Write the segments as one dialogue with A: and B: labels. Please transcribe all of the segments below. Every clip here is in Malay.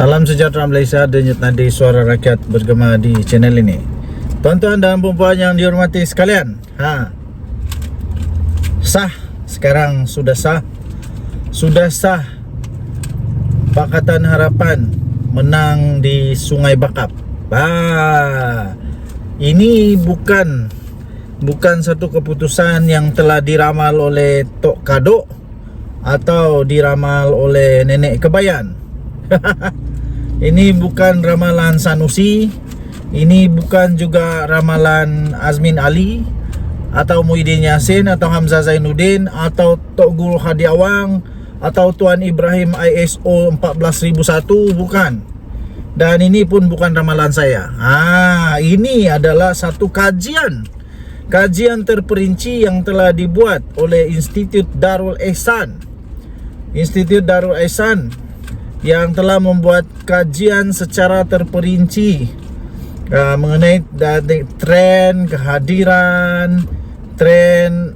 A: Salam sejahtera Malaysia, denyut nadi suara rakyat bergema di channel ini. Tuan-tuan dan puan yang dihormati sekalian, sah, sekarang sudah sah Pakatan Harapan menang di Sungai Bakap. Ini bukan satu keputusan yang telah diramal oleh Tok Kadok atau diramal oleh Nenek Kebayan. Ini bukan ramalan Sanusi, ini bukan juga ramalan Azmin Ali atau Muhyiddin Yassin atau Hamzah Zainuddin atau Tok Guru Hadi Awang atau Tuan Ibrahim ISO 14001, bukan. Dan ini pun bukan ramalan saya. Ini adalah satu kajian terperinci yang telah dibuat oleh Institut Darul Ehsan. Institut Darul Ehsan yang telah membuat kajian secara terperinci mengenai tren kehadiran, tren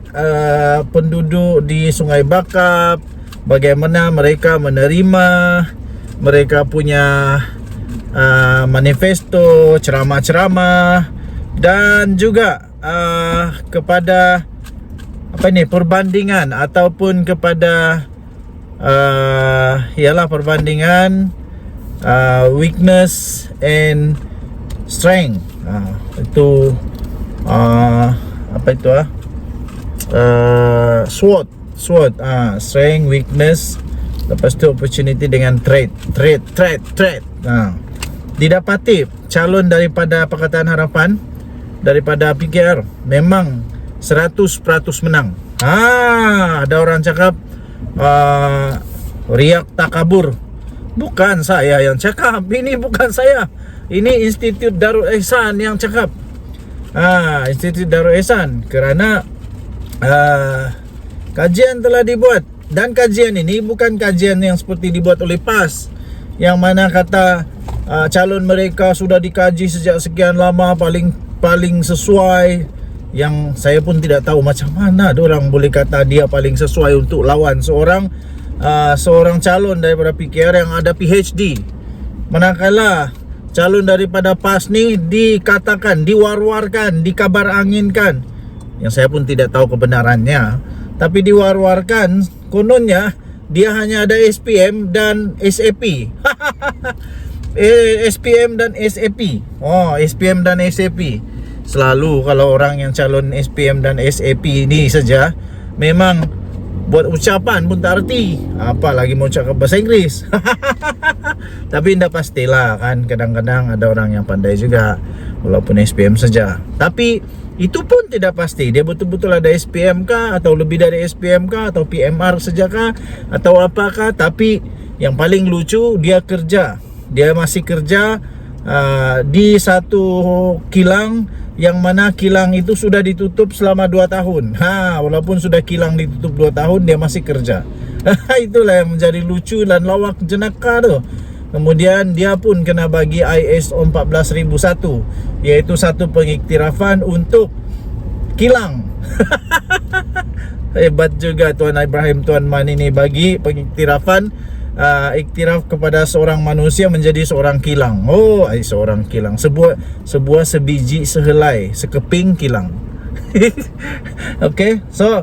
A: penduduk di Sungai Bakap, bagaimana mereka menerima, mereka punya manifesto, ceramah-ceramah, dan juga kepada perbandingan ataupun kepada ialah perbandingan weakness and strength. SWOT, strength, weakness, lepas tu opportunity dengan threat. Didapati calon daripada Pakatan Harapan, daripada PKR, memang 100% menang. Ada orang cakap riak takabur. Bukan saya yang cakap, ini bukan saya, ini Institut Darul Ehsan yang cakap. Institut Darul Ehsan, kerana kajian telah dibuat, dan kajian ini bukan kajian yang seperti dibuat oleh PAS, yang mana kata calon mereka sudah dikaji sejak sekian lama, paling sesuai. Yang saya pun tidak tahu macam mana orang boleh kata dia paling sesuai untuk lawan seorang calon daripada PKR yang ada PhD. Manakala calon daripada PAS ni dikatakan, diwar-warkan, dikabar-anginkan, yang saya pun tidak tahu kebenarannya, tapi diwar-warkan kononnya dia hanya ada SPM dan SAP. SPM dan SAP. SPM dan SAP. Selalu kalau orang yang calon SPM dan SAP ni saja memang buat ucapan pun tak erti, apa lagi mau cakap bahasa Inggeris. Tapi tidak pastilah kan, kadang-kadang ada orang yang pandai juga walaupun SPM saja. Tapi itu pun tidak pasti dia betul-betul ada SPM kah, atau lebih dari SPM kah, atau PMR saja kah, atau apakah. Tapi yang paling lucu, dia masih kerja di satu kilang yang mana kilang itu sudah ditutup selama 2 tahun. Walaupun sudah kilang ditutup 2 tahun, dia masih kerja. Itulah yang menjadi lucu dan lawak jenaka tu. Kemudian dia pun kena bagi ISO 14001, iaitu satu pengiktirafan untuk kilang. Hebat juga Tuan Ibrahim Tuan Man ini bagi pengiktirafan, iktiraf kepada seorang manusia menjadi seorang kilang. Seorang kilang, sebuah sebiji sehelai, sekeping kilang. Okay, so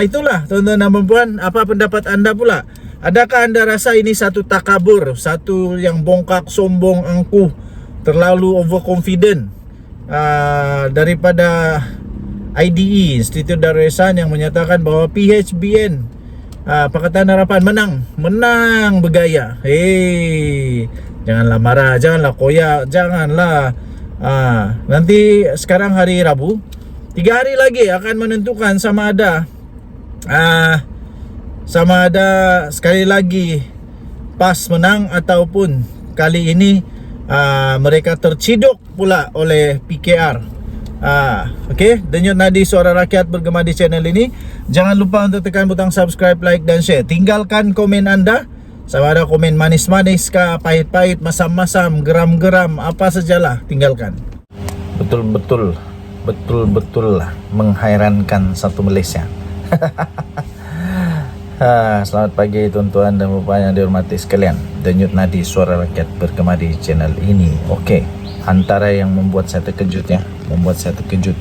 A: itulah tuan-tuan dan puan, apa pendapat anda pula? Adakah anda rasa ini satu takabur, satu yang bongkak, sombong, angkuh, terlalu overconfident daripada IDE, Institut Darul Ehsan, yang menyatakan bahawa PHBN Pakatan Harapan menang bergaya. Janganlah marah, janganlah koyak, janganlah. Nanti sekarang hari Rabu, 3 hari lagi akan menentukan sama ada sekali lagi PAS menang ataupun kali ini mereka terciduk pula oleh PKR. Okay, denyut nadi suara rakyat bergema di channel ini. Jangan lupa untuk tekan butang subscribe, like dan share. Tinggalkan komen anda, sama ada komen manis-manis kah, pahit-pahit, masam-masam, geram-geram, apa sajalah, tinggalkan. Betul-betul lah menghairankan satu Malaysia. Selamat pagi tuan-tuan dan puan yang dihormati sekalian. Denyut nadi suara rakyat bergema di channel ini. Oke, antara yang membuat saya terkejut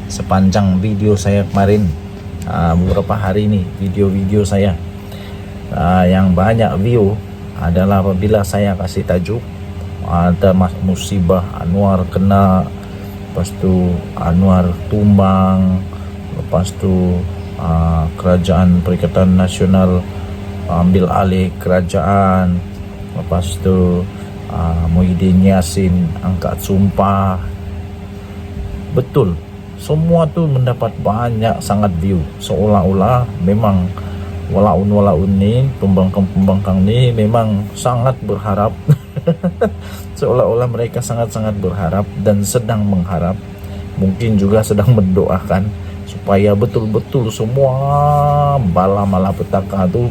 A: sepanjang video saya kemarin, beberapa hari ini video-video saya yang banyak view adalah apabila saya kasih tajuk ada musibah Anwar kena, lepas tu Anwar tumbang, lepas tu Kerajaan Perikatan Nasional ambil alih kerajaan, lepas tu Muhyiddin Yassin angkat sumpah. Betul, semua tu mendapat banyak sangat view, seolah-olah memang walaun ni, pembangkang ni memang sangat berharap seolah-olah mereka sangat-sangat berharap dan sedang mengharap, mungkin juga sedang mendoakan supaya betul-betul semua bala malapetaka itu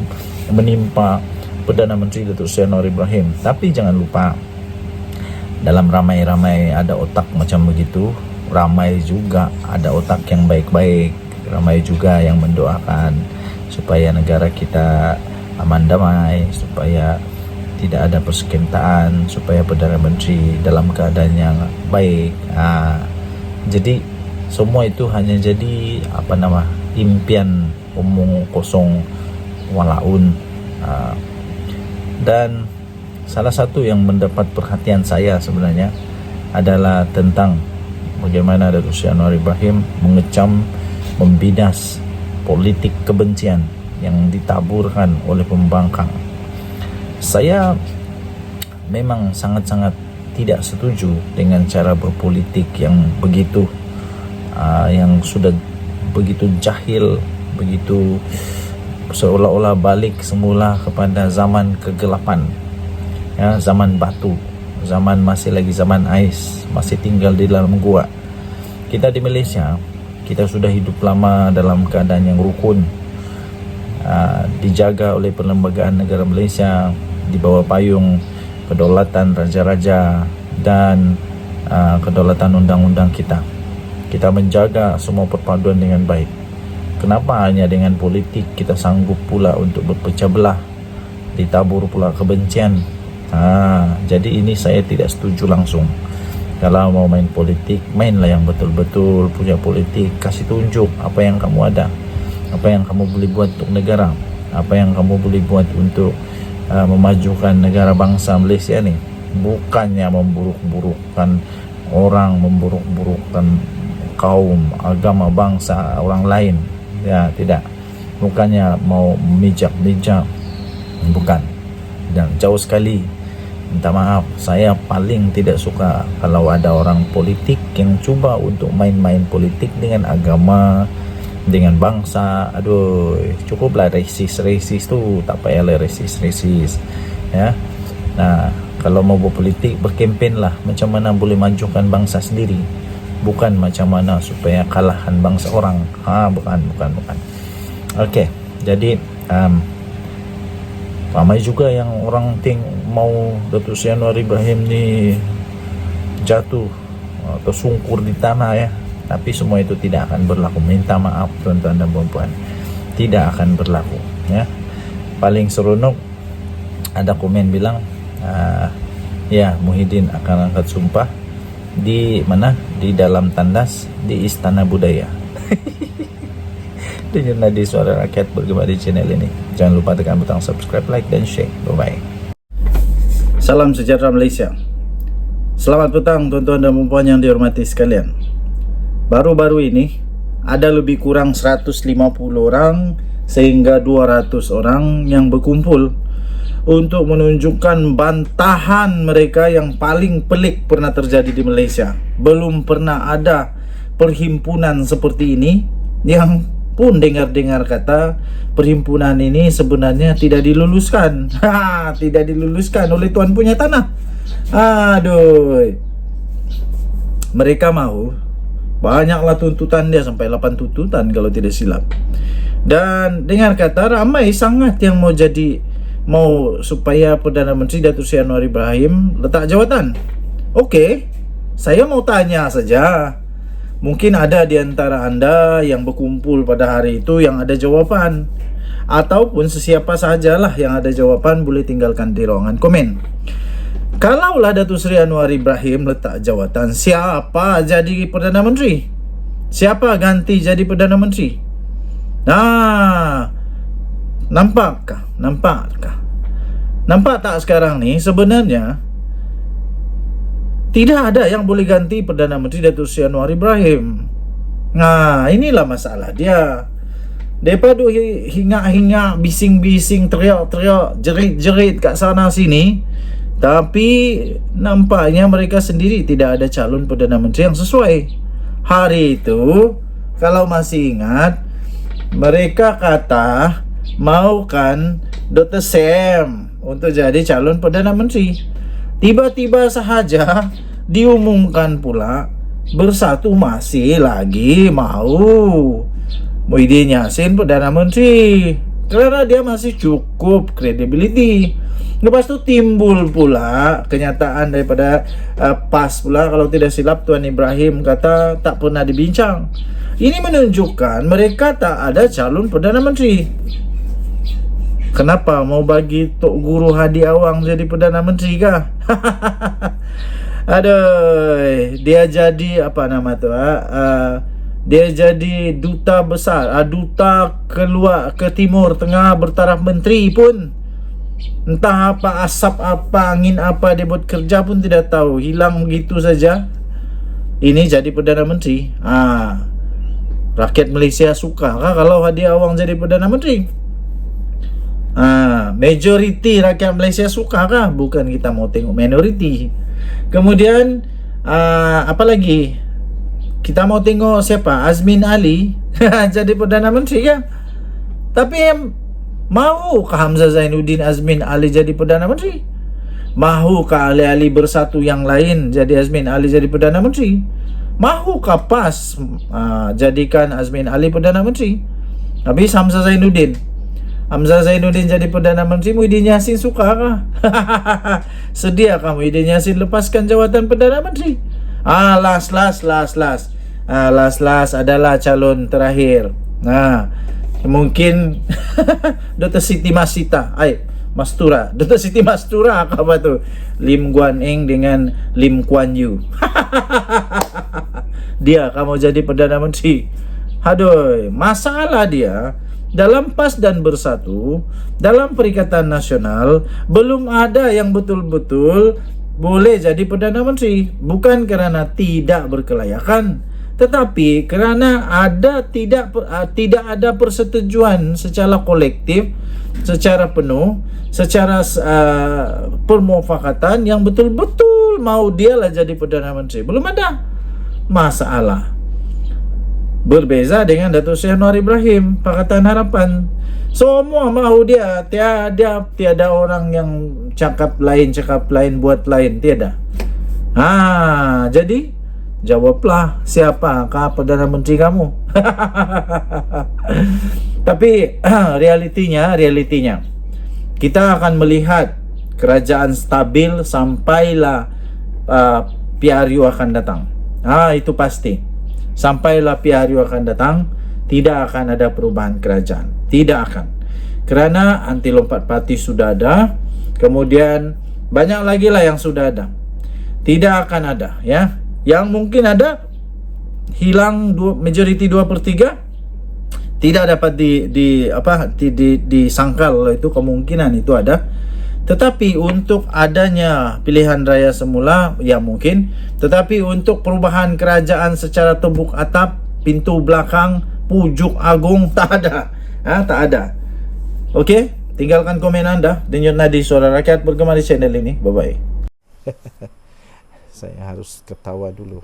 A: menimpa Perdana Menteri Datuk Seri Anwar Ibrahim. Tapi jangan lupa, dalam ramai-ramai ada otak macam begitu, ramai juga ada otak yang baik-baik, ramai juga yang mendoakan supaya negara kita aman damai, supaya tidak ada persekongkolan, supaya Perdana Menteri dalam keadaan yang baik. Jadi semua itu hanya jadi impian omong kosong walaun. Dan salah satu yang mendapat perhatian saya sebenarnya adalah tentang bagaimana Datuk Seri Anwar Ibrahim mengecam, membinas politik kebencian yang ditaburkan oleh pembangkang. Saya memang sangat-sangat tidak setuju dengan cara berpolitik yang begitu, yang sudah begitu jahil, begitu seolah-olah balik semula kepada zaman kegelapan, ya, zaman batu, zaman masih lagi zaman ais, masih tinggal di dalam gua. Kita di Malaysia, kita sudah hidup lama dalam keadaan yang rukun, dijaga oleh perlembagaan negara Malaysia di bawah payung kedaulatan raja-raja dan kedaulatan undang-undang kita. Kita menjaga semua perpaduan dengan baik. Kenapa hanya dengan politik kita sanggup pula untuk berpecah belah, ditabur pula kebencian? Jadi ini saya tidak setuju langsung. Kalau mau main politik, mainlah yang betul-betul punya politik. Kasih tunjuk apa yang kamu ada, apa yang kamu boleh buat untuk negara, apa yang kamu boleh buat untuk memajukan negara bangsa Malaysia ni. Bukannya memburuk-burukkan orang, memburuk-burukkan kaum, agama, bangsa orang lain. Ya, tidak. Bukannya mau memijak-mijak, bukan. Dan jauh sekali. Minta maaf, saya paling tidak suka kalau ada orang politik yang cuba untuk main-main politik dengan agama, dengan bangsa. Aduh, cukuplah resis tu, tak payahlah resis. Ya. Nah, kalau mau berpolitik, berkempen lah macam mana boleh majukan bangsa sendiri, bukan macam mana supaya kalahan bangsa orang. Bukan. Okey, jadi ramai juga yang orang mau Datuk Seri Anwar Ibrahim ni jatuh atau sungkur di tanah, ya. Tapi semua itu tidak akan berlaku. Minta maaf tuan-tuan dan puan-puan, tidak akan berlaku, ya. Paling seronok ada komen bilang ya, Muhyiddin akan angkat sumpah di mana? Di dalam tandas di Istana Budaya. Denyut nadi suara rakyat bergema di channel ini. Jangan lupa tekan butang subscribe, like dan share. Bye-bye. Salam sejahtera Malaysia. Selamat petang tuan-tuan dan puan yang dihormati sekalian. Baru-baru ini ada lebih kurang 150 orang sehingga 200 orang yang berkumpul untuk menunjukkan bantahan mereka yang paling pelik pernah terjadi di Malaysia. Belum pernah ada perhimpunan seperti ini, yang pun dengar-dengar kata perhimpunan ini sebenarnya tidak diluluskan. Tidak diluluskan oleh tuan punya tanah. Aduh. Mereka mahu banyaklah tuntutan dia, sampai 8 tuntutan kalau tidak silap. Dan dengar kata ramai sangat yang mau supaya Perdana Menteri Datuk Seri Anwar Ibrahim letak jawatan. Okey, saya mau tanya saja. Mungkin ada di antara anda yang berkumpul pada hari itu yang ada jawapan. ataupun sesiapa sajalah yang ada jawapan boleh tinggalkan di ruangan komen. Kalaulah Datuk Seri Anwar Ibrahim letak jawatan, siapa jadi Perdana Menteri? Siapa ganti jadi Perdana Menteri? Nampakkah? Nampak tak sekarang ni sebenarnya tidak ada yang boleh ganti Perdana Menteri Datuk Seri Anwar Ibrahim. Inilah masalah dia. Daripada hinga-hinga, bising-bising, teriak-teriak, jerit-jerit kat sana sini, tapi nampaknya mereka sendiri tidak ada calon Perdana Menteri yang sesuai. Hari itu, kalau masih ingat, mereka kata maukan Dr. Sam untuk jadi calon Perdana Menteri. Tiba-tiba sahaja diumumkan pula Bersatu masih lagi mau Muhyiddin Yassin Perdana Menteri kerana dia masih cukup credibility. Lepas tu timbul pula kenyataan daripada PAS pula, kalau tidak silap Tuan Ibrahim kata tak pernah dibincang. Ini menunjukkan mereka tak ada calon Perdana Menteri. Kenapa mau bagi Tok Guru Hadi Awang jadi Perdana Menteri kah? Aduh, dia jadi apa nama tu? Dia jadi duta besar, duta keluar ke Timur Tengah bertaraf menteri pun. Entah apa asap apa angin apa dia buat kerja pun tidak tahu, hilang begitu saja. Ini jadi Perdana Menteri. Rakyat Malaysia suka kah kalau Hadi Awang jadi Perdana Menteri? Majoriti rakyat Malaysia suka kah? Bukan kita mau tengok minoriti. Kemudian apa lagi? Kita mau tengok siapa? Azmin Ali jadi Perdana Menteri kan? Tapi mahukah Hamzah Zainuddin Azmin Ali jadi Perdana Menteri? Mahukah ahli-ahli Bersatu yang lain jadi Azmin Ali jadi Perdana Menteri? Mahukah PAS jadikan Azmin Ali Perdana Menteri? Habis Hamzah Zainuddin jadi Perdana Menteri, Muhyiddin Yassin suka kah? Sediakah Muhyiddin Yassin lepaskan jawatan Perdana Menteri? Last adalah calon terakhir. Mungkin Dr. Siti Mastura. Dr. Siti Mastura apa tu? Lim Guan Eng dengan Lim Kuan Yew. Dia kamu jadi Perdana Menteri. Aduh, masalah dia dalam PAS dan Bersatu, dalam Perikatan Nasional belum ada yang betul-betul boleh jadi Perdana Menteri. Bukan kerana tidak berkelayakan, tetapi kerana tidak ada persetujuan secara kolektif, secara penuh, secara permufakatan yang betul-betul mau dialah jadi Perdana Menteri. Belum ada. Masalah berbeza dengan Datuk Seri Anwar Ibrahim, Pakatan Harapan. Semua mahu dia. Tiada orang yang cakap lain, buat lain. Tiada. Jadi jawablah, siapakah Perdana Menteri kamu? Tapi realitinya kita akan melihat kerajaan stabil sampailah PRU akan datang. Itu pasti. Sampailah PRU akan datang, tidak akan ada perubahan kerajaan. Tidak akan. Kerana anti lompat parti sudah ada, kemudian banyak lagi lah yang sudah ada. Tidak akan ada, ya. Yang mungkin ada, hilang majoriti 2/3, tidak dapat disangkal, itu kemungkinan itu ada. Tetapi untuk adanya pilihan raya semula, ya mungkin. Tetapi untuk perubahan kerajaan secara tumbuk atap, pintu belakang, pujuk agung, tak ada. Tak ada. Okey, tinggalkan komen anda. Denyut Nadi Suara Rakyat bergema di channel ini. Bye-bye. Saya harus ketawa dulu.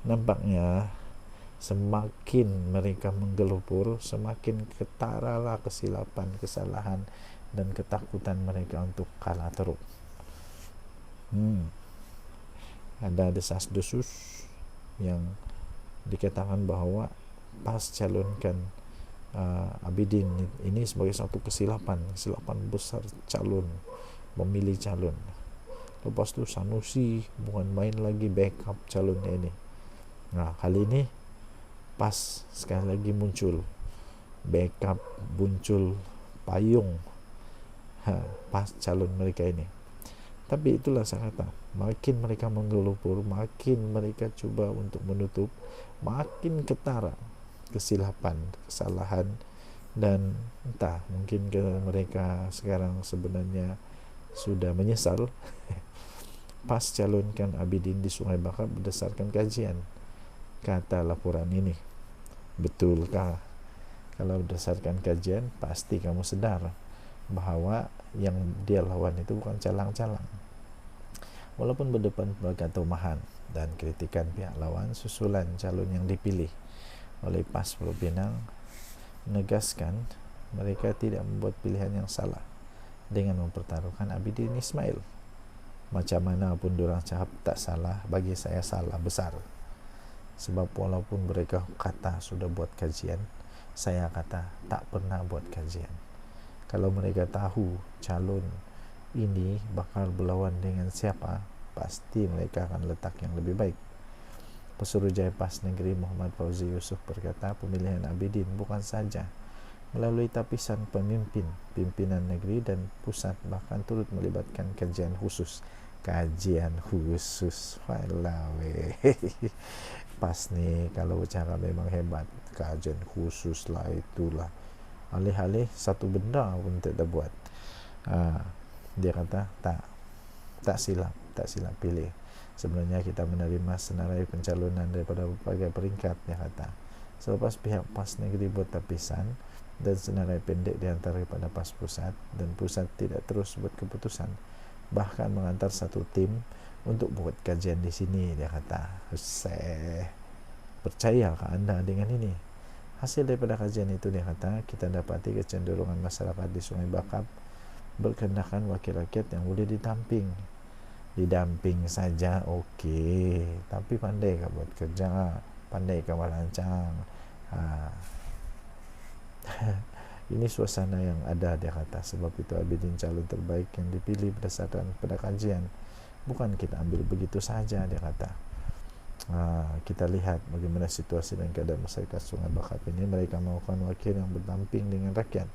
A: Nampaknya semakin mereka menggelupur, semakin ketaralah kesilapan, kesalahan dan ketakutan mereka untuk kalah teruk. Ada desas-desus yang dikatakan bahawa PAS calonkan Abidin ini sebagai satu kesilapan besar memilih calon. Lepas tu Sanusi bukan main lagi backup calonnya ini. Kali ini PAS sekali lagi muncul backup muncul payung pas calon mereka ini. Tapi itulah saya kata, makin mereka menggelupur, makin mereka coba untuk menutup, makin ketara kesilapan, kesalahan, dan entah mungkin mereka sekarang sebenarnya sudah menyesal pas calonkan Abidin di Sungai Bakap berdasarkan kajian. Kata laporan ini, betulkah? Kalau berdasarkan kajian, pasti kamu sedar bahwa yang dia lawan itu bukan calang-calang. Walaupun berdepan pada tomahan dan kritikan pihak lawan, susulan calon yang dipilih oleh PAS Pulau Pinang menegaskan mereka tidak membuat pilihan yang salah dengan mempertaruhkan Abidin Ismail. Macam mana pun diorang cakap tak salah, bagi saya salah besar. Sebab walaupun mereka kata sudah buat kajian, saya kata tak pernah buat kajian. Kalau mereka tahu calon ini bakal berlawan dengan siapa, pasti mereka akan letak yang lebih baik. Pesuruhjaya PAS Negeri Muhammad Fauzi Yusuf berkata, pemilihan Abidin bukan saja melalui tapisan pimpinan negeri dan pusat, bahkan turut melibatkan kajian khusus. Walawe. PAS nih kalau bicara memang hebat, kajian khusus lah, itulah alih-alih satu benda pun tidak buat. Dia kata tak silap pilih. Sebenarnya kita menerima senarai pencalonan daripada berbagai peringkat, dia kata. Selepas pihak PAS Negeri buat tapisan dan senarai pendek di antara kepada PAS Pusat, dan pusat tidak terus buat keputusan, bahkan mengantar satu tim untuk buat kajian di sini, dia kata. Percayakah Anda dengan ini? Hasil daripada kajian itu, dia kata, kita dapati kecenderungan masyarakat di Sungai Bakap berkehendakan wakil rakyat yang boleh didamping saja okey, tapi pandai kah buat kerja, pandai kah merancang. Ini suasana yang ada, dia kata. Sebab itu Abidin calon terbaik yang dipilih berdasarkan pada kajian, bukan kita ambil begitu saja, dia kata. Kita lihat bagaimana situasi dan keadaan masyarakat Sungai Bakap ini. Mereka melakukan wakil yang berdamping dengan rakyat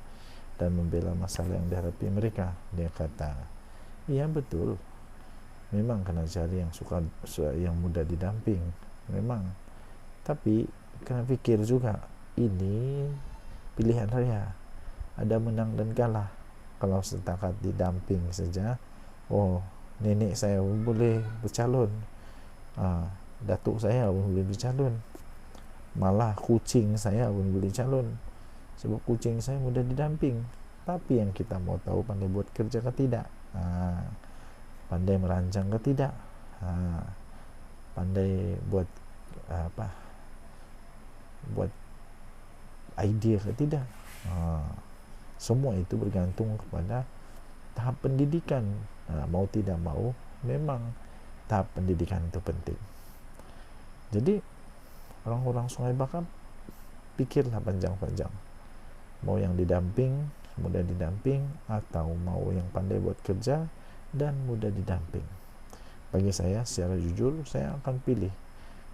A: dan membela masalah yang dihadapi mereka, dia kata. Iya betul, memang kena cari yang mudah didamping, memang. Tapi kena fikir juga, ini pilihan raya, ada menang dan kalah. Kalau setakat didamping saja, nenek saya boleh bercalon, datuk saya pun boleh bercalon, malah kucing saya pun boleh calon, sebab kucing saya mudah didamping. Tapi yang kita mau tahu, pandai buat kerja ke tidak, pandai merancang ke tidak, pandai buat buat idea ke tidak. Semua itu bergantung kepada tahap pendidikan. Mau tidak mau, memang tahap pendidikan itu penting. Jadi orang-orang Sungai Bakap pikirlah panjang-panjang, mau yang didamping, mudah didamping, atau mau yang pandai buat kerja dan mudah didamping. Bagi saya, secara jujur, saya akan pilih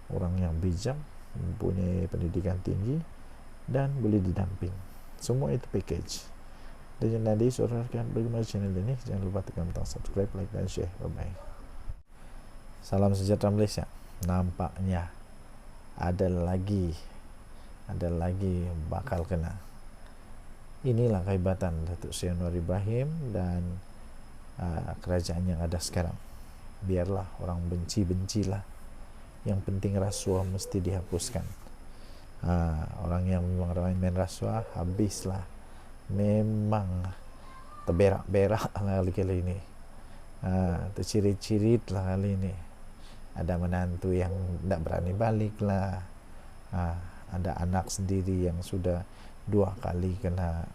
A: orang yang bijak, mempunyai pendidikan tinggi, dan boleh didamping. Semua itu package. Dan yang tadi saudara bagaimana channel ini, jangan lupa tekan tombol subscribe, like, dan share. Bye bye. Salam sejahtera Malaysia. Nampaknya ada lagi bakal kena. Inilah kehebatan Datuk Seri Anwar Ibrahim dan kerajaan yang ada sekarang. Biarlah orang benci-bencilah, yang penting rasuah mesti dihapuskan. Orang yang memang main rasuah, habislah. Memang terberak-berak lah kali ini, tercirit-cirit lah kali ini. Ada menantu yang tidak berani balik lah, ada anak sendiri yang sudah 2 kali kena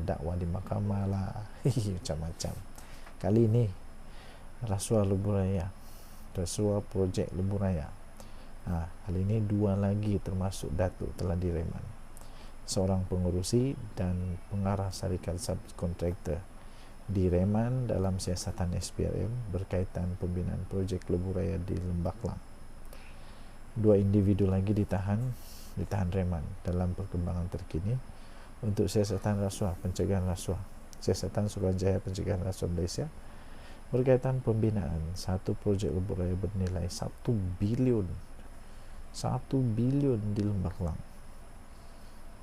A: dakwah di mahkamah lah. Macam-macam. Kali ini rasuah lebuh raya, rasuah projek lebuh raya. Kali ini 2 lagi termasuk Datuk telah direman. Seorang pengurusi dan pengarah syarikat subkontraktor direman dalam siasatan SPRM berkaitan pembinaan projek lebuh raya di Lembah Kelang. 2 individu lagi ditahan ditahan reman dalam perkembangan terkini untuk siasatan rasuah, pencegahan rasuah, siasatan Suruhanjaya pencegahan rasuah Malaysia berkaitan pembinaan satu projek lebuh raya bernilai 1 bilion di Lembah Kelang.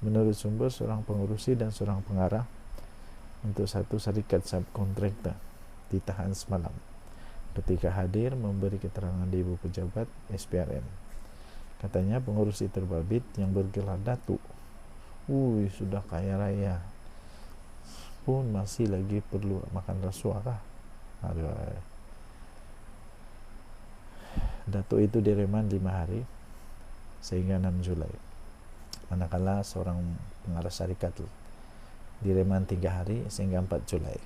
A: Menurut sumber, seorang pengurusi dan seorang pengarah untuk satu syarikat subkontraktor ditahan semalam ketika hadir memberi keterangan di ibu pejabat SPRM. Katanya pengurusi terbabit yang bergelar Datuk, sudah kaya raya pun masih lagi perlu makan rasuah kah? Aduh. Datuk itu direman 5 hari sehingga 6 Julai. Manakala seorang pengarah syarikat direman 3 hari sehingga 4 Julai.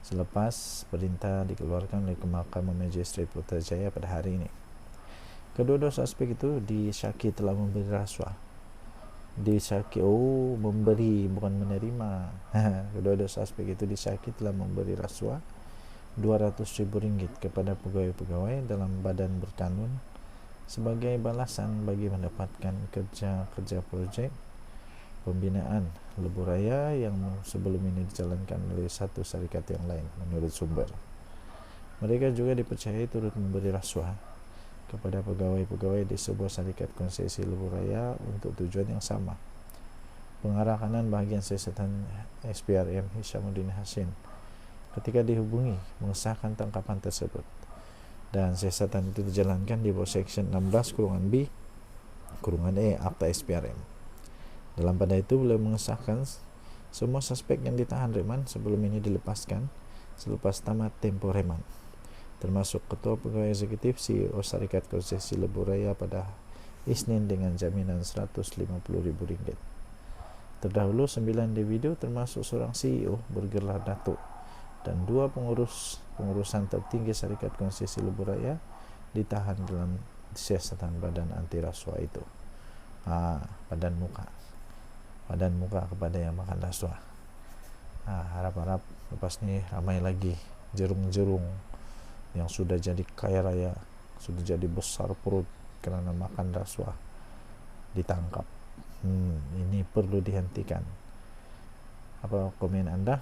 A: Selepas perintah dikeluarkan oleh Mahkamah Magistrate Putrajaya pada hari ini. Kedua-dua suspek itu disyaki telah memberi rasuah. Memberi bukan menerima. Kedua-dua suspek itu disyaki telah memberi rasuah RM200,000 kepada pegawai-pegawai dalam badan berkanun sebagai balasan bagi mendapatkan kerja projek pembinaan lebuh raya yang sebelum ini dijalankan oleh satu syarikat yang lain menurut sumber. Mereka juga dipercayai turut memberi rasuah kepada pegawai-pegawai di sebuah syarikat konsesi lebuh raya untuk tujuan yang sama. Pengarah kanan bahagian siasatan SPRM Hishamuddin Hashim ketika dihubungi mengesahkan tangkapan tersebut, dan siasatan itu dijalankan di bawah Section 16(b)(e) Akta SPRM. Dalam pada itu beliau mengesahkan semua suspek yang ditahan reman sebelum ini dilepaskan selepas tamat tempo reman, termasuk Ketua Pegawai Eksekutif CEO Syarikat Konsesi Lebuh Raya pada Isnin dengan jaminan RM150,000. Terdahulu 9 individu termasuk seorang CEO bergelar Datuk dan 2 pengurusan tertinggi Syarikat Konsesi Lebuh Raya ditahan dalam siasatan badan anti rasuah itu. Badan muka kepada yang makan rasuah. Harap-harap lepas ni ramai lagi jerung-jerung yang sudah jadi kaya raya, sudah jadi besar perut kerana makan rasuah ditangkap. Ini perlu dihentikan. Apa komen anda?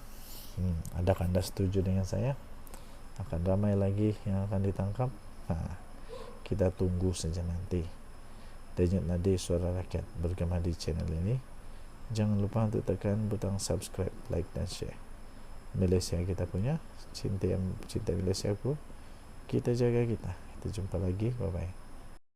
A: Adakah anda setuju dengan saya? Akan ramai lagi yang akan ditangkap? Kita tunggu saja nanti. Denyut Nadi Suara Rakyat bergema di channel ini. Jangan lupa untuk tekan butang subscribe, like dan share. Malaysia kita punya, cinta Malaysia ku, kita jaga kita. Kita jumpa lagi, bye bye.